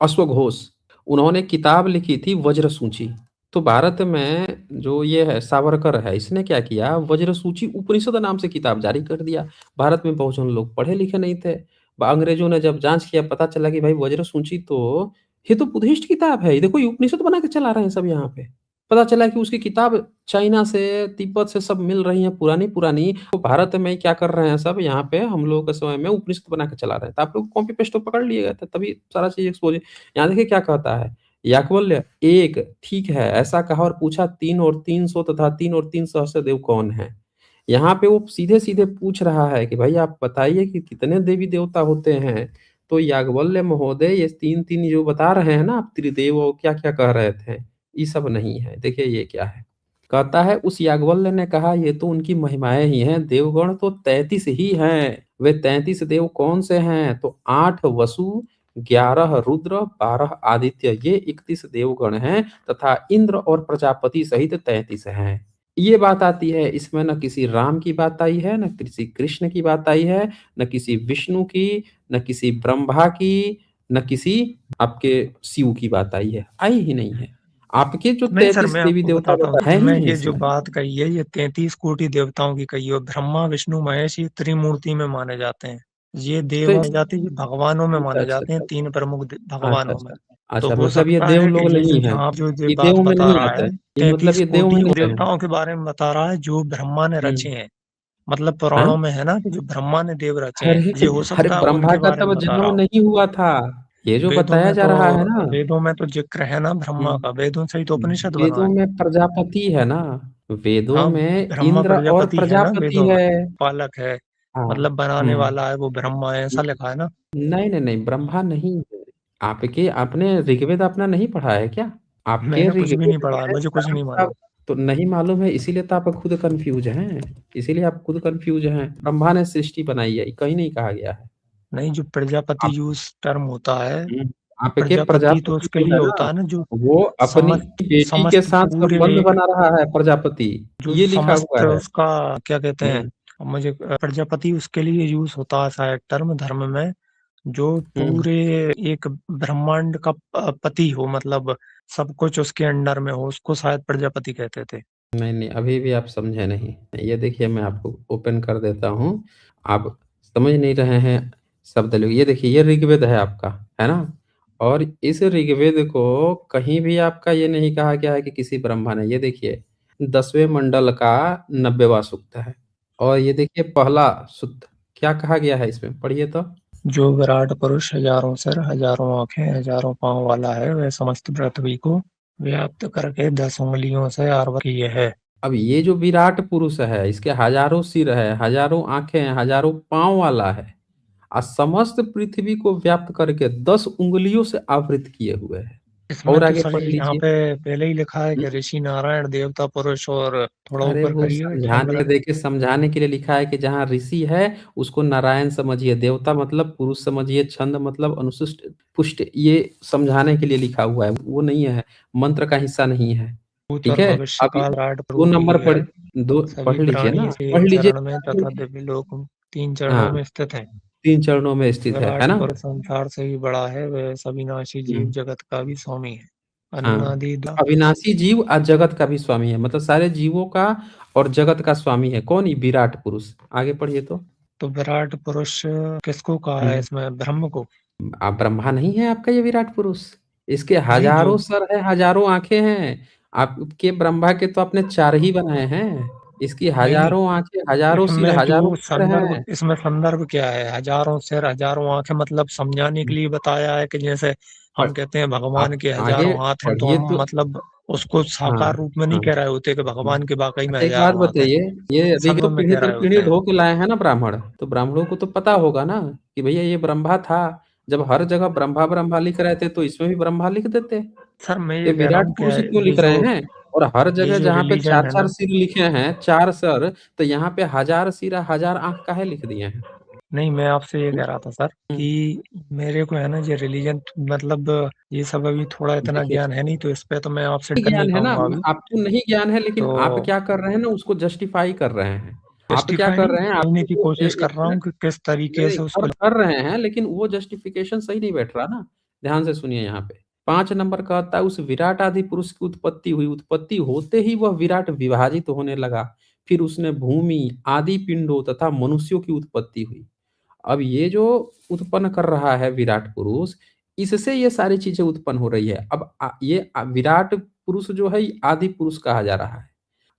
Speaker 2: अश्वघोष, उन्होंने किताब लिखी थी वज्रसूची। तो भारत में जो ये है सावरकर है, इसने क्या किया, वज्रसूची उपनिषद नाम से किताब जारी कर दिया। भारत में बहुजन लोग पढ़े लिखे नहीं थे। अंग्रेजों ने जब जाँच किया, पता चला कि भाई वज्रसूची तो ये तो बुद्धिस्ट किताब है, ये देखो ये उपनिषद बना के चला रहे हैं सब यहाँ पे। पता चला कि उसकी किताब चाइना से, तिब्बत से सब मिल रही हैं पुरानी-पुरानी, तो भारत में क्या कर रहे हैं सब यहाँ पे हम लोगों के समय में उपनिषद बना के चला रहे हैं। तो आप लोग कॉपी पेस्ट तो पकड़ लिए गए थे, तभी सारा चीज़ एक्सपोज़ है। यहाँ देखिए क्या कहता है, याज्ञवल्क्य 1 ठीक है, ऐसा कहा और पूछा 3 और 300 तथा 3 और 3 सहस्त्रदेव कौन हैं? यहाँ पे वो सीधे-सीधे पूछ रहा है कि भाई आप बताइए कि कितने देवी-देवता होते हैं? तो याज्ञवल्क्य महोदय ये 3-3 जो बता रहे हैं ना आप त्रिदेव और क्या-क्या कह रहे थे, ये सब नहीं है। देखिए ये क्या है? कहता है उस याज्ञवल्क्य ने कहा ये तो उनकी महिमाएँ ही हैं, देवगण तो 33 ही हैं। वे 33 देव कौन से हैं? तो 8 वसु, 11 रुद्र, 12 आदित्य, ये 31 देवगण हैं तथा इंद्र और प्रजापति सहित 33 हैं। ये बात आती है, इसमें ना किसी राम की बात आई है, ना किसी कृष्ण की बात आई है, ना किसी विष्णु की, ना किसी ब्रह्मा की, ना किसी आपके शिव की बात आई है, आई ही नहीं है। आपके जो
Speaker 1: नहीं सर,
Speaker 2: 33
Speaker 1: मैं आपको
Speaker 2: देवी-देवता
Speaker 1: बताता हूँ,
Speaker 2: है ही
Speaker 1: मैं
Speaker 2: नहीं
Speaker 1: ये जो
Speaker 2: इसमें।
Speaker 1: बात कही है, ये 33 कोटि देवताओं की कही है। ब्रह्मा, विष्णु, महेश ये त्रिमूर्ति में माने जाते हैं। ये
Speaker 2: तो
Speaker 1: देवों में जाते हैं, ये भगवानों में
Speaker 2: अच्छा,
Speaker 1: माने
Speaker 2: अच्छा,
Speaker 1: जाते हैं,
Speaker 2: अच्छा।
Speaker 1: 3 प्रमुख
Speaker 2: अच्छा,
Speaker 1: भगवानों में।
Speaker 2: अच्छा।
Speaker 1: तो
Speaker 2: अच्छा
Speaker 1: हो
Speaker 2: मतलब ये
Speaker 1: सकता
Speaker 2: देव
Speaker 1: है कि
Speaker 2: लोग
Speaker 1: ये जो
Speaker 2: नहीं हैं,
Speaker 1: यहाँ जो ये
Speaker 2: ये
Speaker 1: बात
Speaker 2: देव में
Speaker 1: बता
Speaker 2: नहीं
Speaker 1: रहा
Speaker 2: आते
Speaker 1: है,
Speaker 2: हैं। ये मतलब
Speaker 1: 33
Speaker 2: ये देव
Speaker 1: कोटि
Speaker 2: में
Speaker 1: उन
Speaker 2: नहीं आते हैं।
Speaker 1: देवताओं के बारे में बता रहा है जो ब्रह्मा ने
Speaker 2: हुँ।
Speaker 1: रचे हैं। मतलब
Speaker 2: हाँ?
Speaker 1: पुराणों में है ना कि जो ब्रह्मा ने देव रचे हैं,
Speaker 2: अरे!
Speaker 1: ये हो
Speaker 2: अरे
Speaker 1: सकता है
Speaker 2: ब्रह्मा
Speaker 1: उनके
Speaker 2: का
Speaker 1: बारे में
Speaker 2: तब
Speaker 1: बता
Speaker 2: जन्म
Speaker 1: रहा हो।
Speaker 2: नहीं हुआ था। ये जो बताया जा रहा है ना,
Speaker 1: वेदों में तो जिक्र है ना ब्रह्मा का,
Speaker 2: हुँ,
Speaker 1: वेदों से ही तो उपनिषद बना
Speaker 2: वेदों
Speaker 1: है।
Speaker 2: में प्रजापति है ना, वेदों
Speaker 1: हाँ,
Speaker 2: में
Speaker 1: ब्रह्मा
Speaker 2: इंद्र और
Speaker 1: प्रजापति है ना
Speaker 2: प्रजापति
Speaker 1: वेदों में,
Speaker 2: है।
Speaker 1: पालक है,
Speaker 2: हाँ,
Speaker 1: मतलब बनाने
Speaker 2: हुँ।
Speaker 1: वाला है वो ब्रह्मा है, ऐसा लिखा है ना।
Speaker 2: नहीं, नहीं, नहीं, ब्रह्मा नहीं है। आपके आपने ऋग्वेद अपना नहीं पढ़ा है क्या? आपके
Speaker 1: मैंने कुछ भी
Speaker 2: ऋग्वेद
Speaker 1: नहीं पढ़ा है,
Speaker 2: में
Speaker 1: मुझे कुछ
Speaker 2: नाम
Speaker 1: नहीं
Speaker 2: साहब
Speaker 1: मालूम।
Speaker 2: तो नहीं मालूम है, इसीलिए तो आप खुद कन्फ्यूज़ हैं। इसीलिए आप खुद कन्फ्यूज़ हैं। ब्रह्मा ने सृष्टि बनाई है, कहीं नहीं कहा गया है।
Speaker 1: नहीं, जो प्रजापति
Speaker 2: आप
Speaker 1: यूज टर्म होता है,
Speaker 2: हुँ, आपके
Speaker 1: प्रजापति तो
Speaker 2: प्रजापति
Speaker 1: उसके
Speaker 2: जो
Speaker 1: लिए
Speaker 2: है
Speaker 1: होता
Speaker 2: ना,
Speaker 1: है ना जो
Speaker 2: वो अपनी
Speaker 1: समस्त
Speaker 2: बेटी के
Speaker 1: समस्त
Speaker 2: साथ
Speaker 1: पूरे
Speaker 2: संबंध बना रहा है प्रजापति,
Speaker 1: जो
Speaker 2: ये लिखा
Speaker 1: समस्त
Speaker 2: हुआ है।
Speaker 1: उसका क्या कहते हैं,
Speaker 2: हुँ,
Speaker 1: मुझे प्रजापति उसके लिए यूज होता है शायद टर्म धर्म में, जो
Speaker 2: हुँ।
Speaker 1: पूरे एक ब्रह्मांड का पति हो, मतलब सब कुछ उसके अंडर में हो, उसको शायद प्रजापति कहते थे।
Speaker 2: नहीं, नहीं, अभी भी आप समझे नहीं। ये देखिए मैं आपको ओपन कर देता हूँ, आप समझ नहीं रहे हैं शब्द लोग। ये देखिए ये ऋग्वेद है आपका, है ना? और इस ऋग्वेद को कहीं भी आपका ये नहीं कहा गया है कि किसी ब्रह्मा ने, ये देखिए 10वें मंडल का 90वाँ सूक्त है और ये देखिए पहला सूक्त क्या कहा गया है इसमें पढ़िए तो?
Speaker 1: जो विराट पुरुष हजारों सिर हजारों आंखें हजारों पांव वाला है, वह समस्त पृथ्वी को व्याप्त करके 10 उंगलियों से आवर्त किए है।
Speaker 2: अब ये जो विराट पुरुष है, इसके हजारों सिर है, हजारों आंखें हैं, हजारों पांव वाला है, और समस्त पृथ्वी को व्याप्त करके 10 उंगलियों से आवृत किए हुए है।
Speaker 1: इसमें
Speaker 2: और
Speaker 1: तो
Speaker 2: आगे
Speaker 1: सर
Speaker 2: पढ़
Speaker 1: यहाँ
Speaker 2: लीजिए।
Speaker 1: पे पहले ही लिखा है कि
Speaker 2: हम्म।
Speaker 1: ऋषि नारायण देवता पुरुष, और थोड़ा
Speaker 2: अरे
Speaker 1: ऊपर
Speaker 2: वो
Speaker 1: करिए
Speaker 2: समझाने,
Speaker 1: चंद्र।
Speaker 2: देखिए समझाने के लिए लिखा है कि जहाँ ऋषि है उसको नारायण समझिए, देवता मतलब पुरुष समझिए, छंद मतलब अनुशिष्ट पुष्ट, ये समझाने के लिए लिखा हुआ है, वो नहीं है, मंत्र का हिस्सा नहीं है।
Speaker 1: भूत
Speaker 2: ठीक
Speaker 1: और
Speaker 2: है।
Speaker 1: भविष्य
Speaker 2: अभी
Speaker 1: काल विराट
Speaker 2: दो
Speaker 1: रूप ही
Speaker 2: नंबर
Speaker 1: है।
Speaker 2: पढ़, दो
Speaker 1: सभी
Speaker 2: पढ़ लीजिए
Speaker 1: प्राणी
Speaker 2: ना,
Speaker 1: इसे
Speaker 2: पढ़
Speaker 1: एक
Speaker 2: लीजिए।
Speaker 1: चरण में तथा दिव्य लोक 3 चरणों
Speaker 2: हाँ,
Speaker 1: में स्थित है।
Speaker 2: 3 चरणों में स्थित है
Speaker 1: विराट
Speaker 2: ना।
Speaker 1: पुरुष संसार से भी बड़ा है, वह सविनाशी जीव
Speaker 2: हम्म।
Speaker 1: जगत का भी स्वामी है।
Speaker 2: हाँ,
Speaker 1: अनुनादि
Speaker 2: अविनाशी जीव और जगत का भी स्वामी है, मतलब सारे जीवों का और जगत का स्वामी है कौन? ये विराट पुरुष। आगे पढ़िए तो।
Speaker 1: तो विराट पुरुष किसको कहा है
Speaker 2: हम्म।
Speaker 1: इसमें, ब्रह्म को?
Speaker 2: आप ब्रह्मा नहीं है आपका ये विराट पुरुष? इसके
Speaker 1: नहीं, जो
Speaker 2: हजारों सर है, हजारों आंखें हैं। आपके ब्रह्मा के तो आपने 4 ही बनाए हैं। इसकी
Speaker 1: नहीं नहीं,
Speaker 2: हजारों आंखें, हजारों सिर,
Speaker 1: इसमें जो
Speaker 2: हजारों पैर
Speaker 1: संदर्भ,
Speaker 2: हैं।
Speaker 1: इसमें संदर्भ क्या है? हजारों सिर हजारों आंखें मतलब समझाने के लिए बताया है कि जैसे हम
Speaker 2: पर
Speaker 1: कहते हैं भगवान
Speaker 2: आप
Speaker 1: के
Speaker 2: आगे
Speaker 1: हजारों हाथ हैं, तो
Speaker 2: पढ़िए
Speaker 1: हम
Speaker 2: तो।
Speaker 1: मतलब उसको
Speaker 2: हाँ,
Speaker 1: साकार रूप में नहीं
Speaker 2: हाँ।
Speaker 1: कह रहे होते कि भगवान के वाकई में
Speaker 2: अच्छा एक बात
Speaker 1: हजारों हाथ हैं।
Speaker 2: बताइए, ये अभी
Speaker 1: सब
Speaker 2: तो
Speaker 1: में
Speaker 2: पीढ़ी
Speaker 1: कह
Speaker 2: दर
Speaker 1: रहे होते
Speaker 2: पीढ़ी
Speaker 1: हैं।
Speaker 2: ढो के लाए हैं ना ब्राह्मण, तो ब्राह्मणों को तो पता होगा ना कि भैया ये ब्रह्मा था। जब हर जगह ब्रह्मा ब्रह्मा लिख रहे थे तो इसमें भी ब्रह्मा लिख देते।
Speaker 1: सर मैं
Speaker 2: ये
Speaker 1: ये कह रहा
Speaker 2: विराट
Speaker 1: हूँ कि
Speaker 2: पुरुष ही क्यों लिख रहे हैं? और हर
Speaker 1: ये
Speaker 2: जगह
Speaker 1: जो
Speaker 2: जहाँ पे
Speaker 1: रिलीजन
Speaker 2: चार
Speaker 1: है
Speaker 2: चार
Speaker 1: ना,
Speaker 2: सिर लिखे हैं, 4 सर, तो यहाँ पे 1000 सिर 1000 आंख काहे लिख दिए हैं?
Speaker 1: नहीं मैं आपसे ये कह रहा था सर
Speaker 2: हम्म।
Speaker 1: कि मेरे को है ना ये रिलीजन मतलब ये सब अभी थोड़ा इतना
Speaker 2: देखिए,
Speaker 1: ज्ञान है नहीं, तो इस पे तो मैं आपसे कर नहीं
Speaker 2: ज्ञान है ना,
Speaker 1: पाऊंगा अभी।
Speaker 2: आपको नहीं ज्ञान है, लेकिन आप
Speaker 1: तो
Speaker 2: क्या कर रहे हैं ना, उसको जस्टिफाई कर रहे हैं। आप क्या
Speaker 1: जस्टिफाई
Speaker 2: कर
Speaker 1: नहीं
Speaker 2: रहे हैं,
Speaker 1: समझने
Speaker 2: आपको
Speaker 1: की
Speaker 2: वो
Speaker 1: कोशिश कर
Speaker 2: एक
Speaker 1: रहा हूँ
Speaker 2: मिनट।
Speaker 1: कि किस
Speaker 2: नहीं
Speaker 1: तरीके
Speaker 2: नहीं,
Speaker 1: से उसको।
Speaker 2: कर रहे हैं, लेकिन वो जस्टिफिकेशन सही नहीं बैठ रहा ना। ध्यान से सुनिए यहाँ पे। 5 नंबर कहता है, उस विराट आदि पुरुष की उत्पत्ति हुई, उत्पत्ति होते ही वह विराट विभाजित होने लगा, फिर उसने भूमि आदि पिंडों तथा मनुष्यों की उत्पत्ति हुई। अब ये जो उत्पन्न कर रहा है विराट पुरुष, इससे ये सारी चीजें उत्पन्न हो रही है। अब विराट पुरुष जो है ये आदि पुरुष कहा जा रहा है।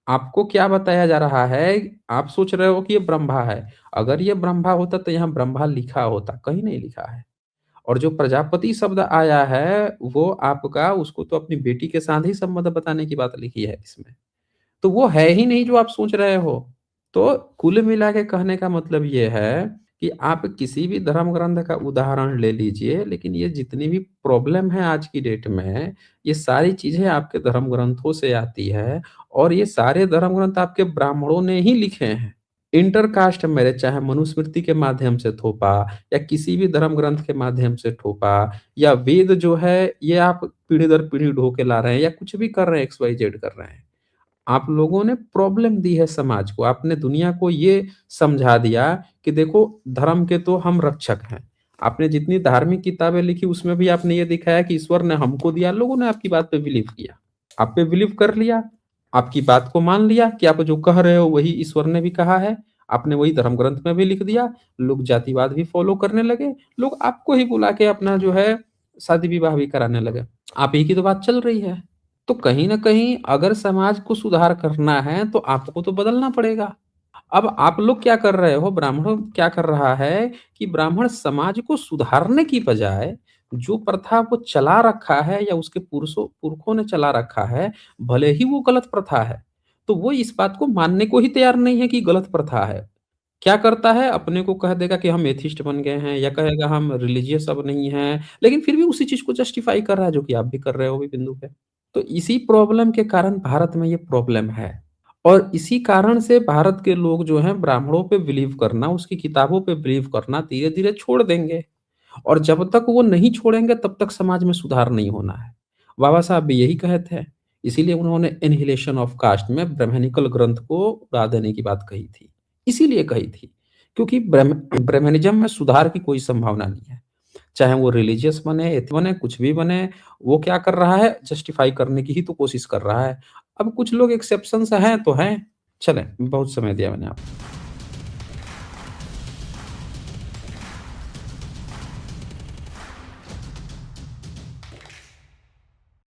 Speaker 2: आपको क्या बताया जा रहा है? आप सोच रहे हो कि ये ब्रह्मा है। अगर ये ब्रह्मा होता तो यहाँ ब्रह्मा लिखा होता, कहीं नहीं लिखा है। और जो प्रजापति शब्द आया है वो आपका, उसको तो अपनी बेटी के साथ ही संबंध बताने की बात लिखी है इसमें। तो वो है ही नहीं जो आप सोच रहे हो। तो कुल मिला के कहने का मतलब ये है कि आप किसी भी धर्म ग्रंथ का उदाहरण ले लीजिए, लेकिन ये जितनी भी प्रॉब्लम है आज की डेट में, ये सारी चीजें आपके धर्म ग्रंथों से आती है। और ये सारे धर्म ग्रंथ आपके ब्राह्मणों ने ही लिखे हैं। इंटरकास्ट मैरिज चाहे मनुस्मृति के माध्यम से थोपा, या किसी भी धर्म ग्रंथ के माध्यम से थोपा, या वेद जो है ये आप पीढ़ी दर पीढ़ी ढो के ला रहे हैं, या कुछ भी कर रहे हैं, XYZ कर रहे हैं। आप लोगों ने प्रॉब्लम दी है समाज को, आपने दुनिया को ये समझा दिया कि देखो धर्म के तो हम रक्षक हैं। आपने जितनी धार्मिक किताबें लिखी उसमें भी आपने ये दिखाया कि ईश्वर ने हमको दिया, लोगों ने आपकी बात पे बिलीव किया, आप पे बिलीव कर लिया, आपकी बात को मान लिया कि आप जो कह रहे हो वही ईश्वर ने भी कहा है। आपने वही धर्म ग्रंथ में भी लिख दिया, लोग जातिवाद भी फॉलो करने लगे, लोग आपको ही बुला के अपना जो है शादी विवाह भी कराने लगे। आप ही की तो बात चल रही है। तो कहीं न कहीं अगर समाज को सुधार करना है तो आपको तो बदलना पड़ेगा। अब आप लोग क्या कर रहे हो, ब्राह्मण क्या कर रहा है कि ब्राह्मण समाज को सुधारने की बजाय जो प्रथा वो चला रखा है या उसके पुरखों ने चला रखा है, भले ही वो गलत प्रथा है, तो वो इस बात को मानने को ही तैयार नहीं है कि गलत प्रथा है। क्या करता है, अपने को कह देगा कि हम एथिस्ट बन गए हैं, या कहेगा हम रिलीजियस अब नहीं हैं, लेकिन फिर भी उसी चीज़ को जस्टिफाई कर रहा है जो कि आप भी कर रहे हो अभी बिंदु पे। तो इसी प्रॉब्लम के कारण भारत में ये प्रॉब्लम है। और इसी कारण से भारत के लोग जो हैं ब्राह्मणों पे बिलीव करना, उसकी किताबों पे बिलीव करना धीरे-धीरे छोड़ देंगे। और जब तक वो नहीं छोड़ेंगे तब तक समाज में सुधार नहीं होना है। बाबा साहब भी यही कहे थे। इसीलिए उन्होंने एनिहिलेशन ऑफ कास्ट में ब्राह्मणिकल ग्रंथ को उड़ा देने की बात कही थी। इसीलिए कही थी क्योंकि ब्राह्मणिज़्म में सुधार की कोई संभावना नहीं है। चाहे वो रिलीजियस बने, एथ बने, कुछ भी बने, वो क्या कर रहा है, जस्टिफाई करने की ही तो कोशिश कर रहा है। अब कुछ लोग एक्सेप्शंस हैं तो हैं। चलें, बहुत समय दिया मैंने आपको।